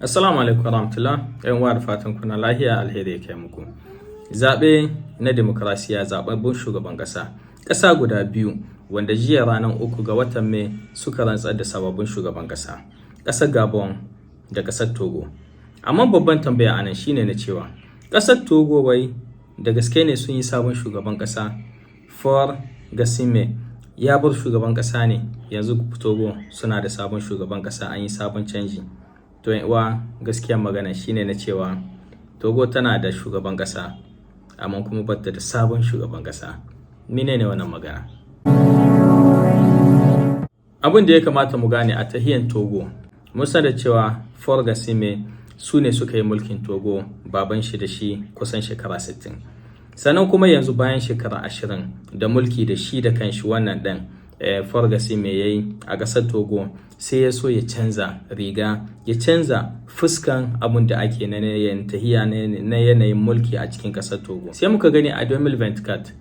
Assalamu alaikum warahmatullah. Yan uwa da fatan kuna lafiya, alheri ya kai muku. Zaɓe na demokrasiya, zaɓaɓɓun shugaban ƙasa guda biyu wanda jiya ranar 3 ga watan Mai suka rantsar da sababbin shugaban ƙasa, ƙasar Gabon da ƙasar Togo. Amma babban tambaya anan shine na cewa ƙasar Togo wai da gaske ne sun yi sabon shugaban ƙasa? Faure Gnassingbé ya bar shugaban ƙasa ne, yanzu Togo suna da sabon shugaban ƙasa, an yi sabon canji. To uwa gaskiyar magana shine na cewa Togo tana da shugaban ƙasa amma kuma bata da sabon shugaban ƙasa. Menene wannan magana? Abin da ya kamata mu gane a tahiyan Togo, mun san da cewa Faure Gnassingbé su ne suka yi mulkin Togo, baban shi da shi kusan shekara 60. Sannan kuma yanzu bayan shekara 20 da mulki da shi da kanshi wannan ɗan Faure Gnassingbé ya yi a ƙasar Togo, sai ya so ya canza riga, ya canza fuskan abun da ake na yanayin tahiya na yanayin mulki a cikin ƙasar Togo. Sai muka gani a 2024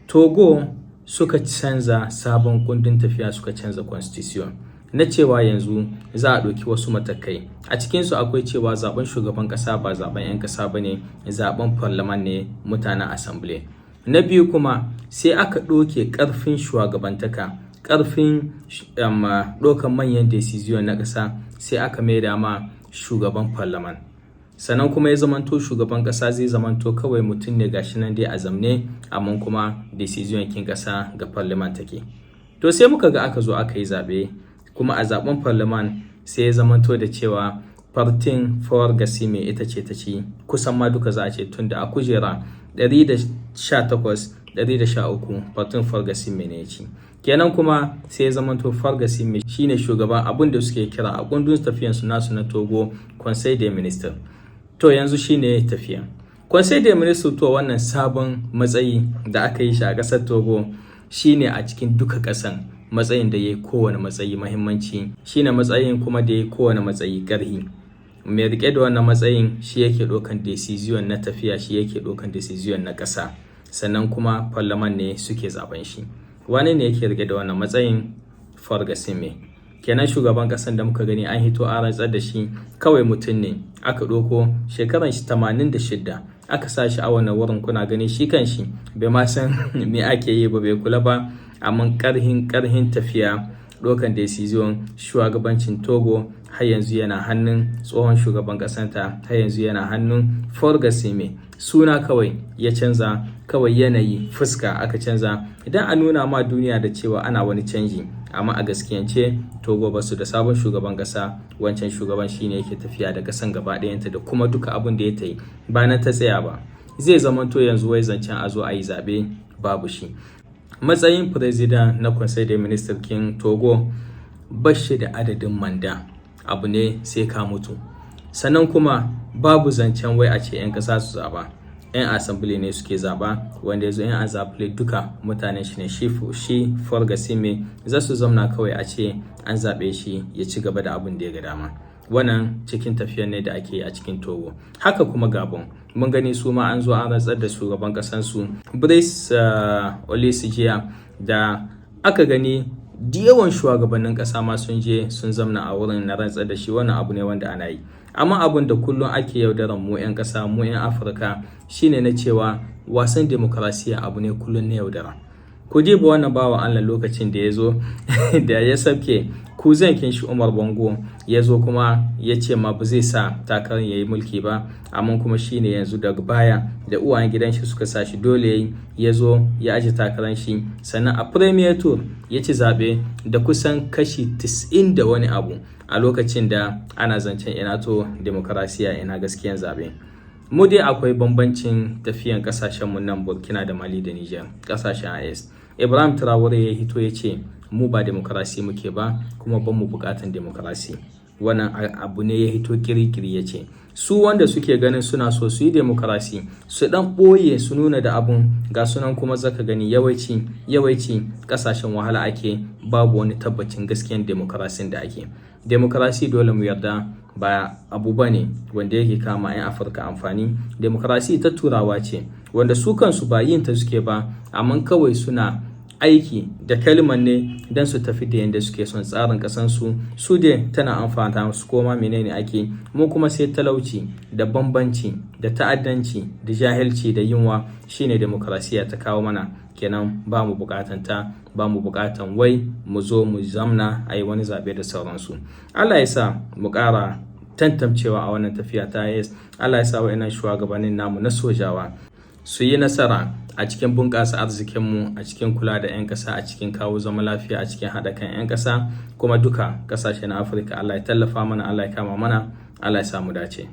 Togo suka canza sabon kundin tafiya, suka canza constitution na cewa yanzu za a ɗauki wasu matakai. A cikinsu akwai cewa zaben shugaban ƙasa ba zaben 'yan ƙasa ba ne, zaben parliament ne, mutanen assembly. Na biyu kuma sai aka ɗauke ƙarfin shugabantaka, ƙarfin ɗaukan manyan decision na ƙasa, sai aka maida ma shugaban parliament. Sannan kuma ya zamanto shugaban ƙasa zai zamanto kawai mutum ne gashi nan dai a zamne, amma kuma decision kin ƙasa ga parliament take. To sai muka ga aka zo aka yi zaɓe, kuma a zaben parliament sai ya zamanto da cewa partin Faure Gnassingbé ita ce ta ci kusan ma duka, za a ce tunda a kujera 118-113 partin Faure Gnassingbé ne ya ci. Kenan kuma sai ya zamanto Faure Gnassingbé shine shugaban abin da suke kira a kundin tafiyan su nasu na Togo Conseil des Ministres. To yanzu shine tafiya Conseil des Ministres. To wannan sabon matsayi da aka yi shi a ƙasar Togo shine a cikin duka ƙasan matsayin da ya yi kowane matsayi mahimmanci, shine matsayin kuma da ya yi kowane matsayi ƙarhi. Mai rike da wannan matsayin shi yake ɗaukan decision na tafiya, shi yake ɗaukan decision na ƙasa, sannan kuma parliament ne suke zaben shi. Wani ne yake rike da wannan matsayin? Faure Gnassingbé. Kenan shugaban ƙasan da muka gani an hito a rantsar da shi kawai mutum ne aka ɗauko, shekaran shi 86 aka sa shi a wannan wurin. Kuna gani shi kan shi bai ma san me ake yi ba, bai kula ba, amma ƙarhin tafiya, ɗaukan decision, shugabancin Togo har yanzu yana hannun tsohon shugaban ƙasanta, har yanzu yana hannun Faure Gnassingbé. Suna kawai ya canza, kawai yanayi fuska aka canza, idan a nuna ma duniya da cewa ana wani canji. Amma a gaskiyance Togo ba su da sabon shugaban ƙasa, wancan shugaban shine yake tafiya da ƙasan gaba ɗayanta da kuma duka abin da ya ta yi ba na ta tsaya ba. Zai zamanto yanzu wai zancen a zo a yi zaɓe babu shi. Matsayin president na Conseil des Ministres kin Togo ba shi da adadin manda, abu ne sai ka mutu. Sannan kuma babu zancen wai a ce 'yan ƙasa su zaɓa, 'yan assembly ne suke zaɓa, wanda yanzu 'yan assembly duka mutanen shi ne. Shi Faure Gnassingbé za su zamna kawai a ce an zaɓe shi ya ci gaba da abin da ya ga dama. Wannan cikin tafiyar ne da ake yi a cikin Togo. Haka kuma Gabon, mun gani su ma an zo an rantsar da shugaban ƙasansu Brice Oligui, da aka gani da yawan shugabannin ƙasa ma sun je sun zamna a wurin na rantsar da shi. Wannan abu ne wanda ana yi, amma abun da kullum ake yaudaran mu 'yan ƙasa, mu 'yan Afirka, shine na cewa wasan demokrasiya abu ne kullum na yaudara. Ku diba wannan bawan Allah lokacin da ya zo da ya sabke kuzankin shi Umar Bongo, ya zo kuma ya ce ma ba zai sa takarar ya yi mulki ba, amma kuma shine yanzu daga baya da uwayen gidan shi suka sa shi dole ya zo ya aji takarar shi. Sannan a premier tour ya ci zaɓe da kusan kashi 90 da wani abu, a lokacin da ana zancen ina to demokrasiya, ina gaskiyan zaɓe. Mu dai akwai bambancin tafiyan ƙasashenmu nan Burkina da Mali da Niger, ƙasashen IS. Ibrahim Traore ya hito ya ce mu ba demokrasi muke ba, kuma ban mu buƙatan demokrasi. Wannan abu ne ya hito kirikiri ya ce su wanda suke ganin suna so su yi demokrasi su dan ɓoye su nuna da abun ga sunan, kuma zaka gani yawanci ƙasashen wahala ake, babu wani tabbacin gaskiyan demokrasin da ake. Demokrasi dole mu yarda ba abu bane wanda yake kama 'yan Afirka amfani. Demokrasi ta turawa ce wanda su kansu ba yin ta suke ba, amma kawai suna aiki da kalmar ne don su tafi da yadda suke son tsarin kasansu su dai tana amfana su koma menene ake mu kuma sai talauci da bambanci da ta'addanci da jahilci da yunwa shine demokrasiya ta kawo mana. Kenan ba mu bukatan ta, ba mu bukatan wai mu zo mu zamna a yi wani zaɓe da sauransu. Allah ya sa mu ƙara tantancewa a wannan tafiya ta yes. Allah ya sa wa'annan shugabannin namu na sojawa su yi nasara a cikin bunƙasa arzikinmu, a cikin kula da 'yan ƙasa, a cikin kawo zama lafiya, a cikin haɗa kan 'yan ƙasa, kuma duka ƙasashe na Afirka. Allah ya tallafa mana, Allah ya kama mana, Allah ya samu dace.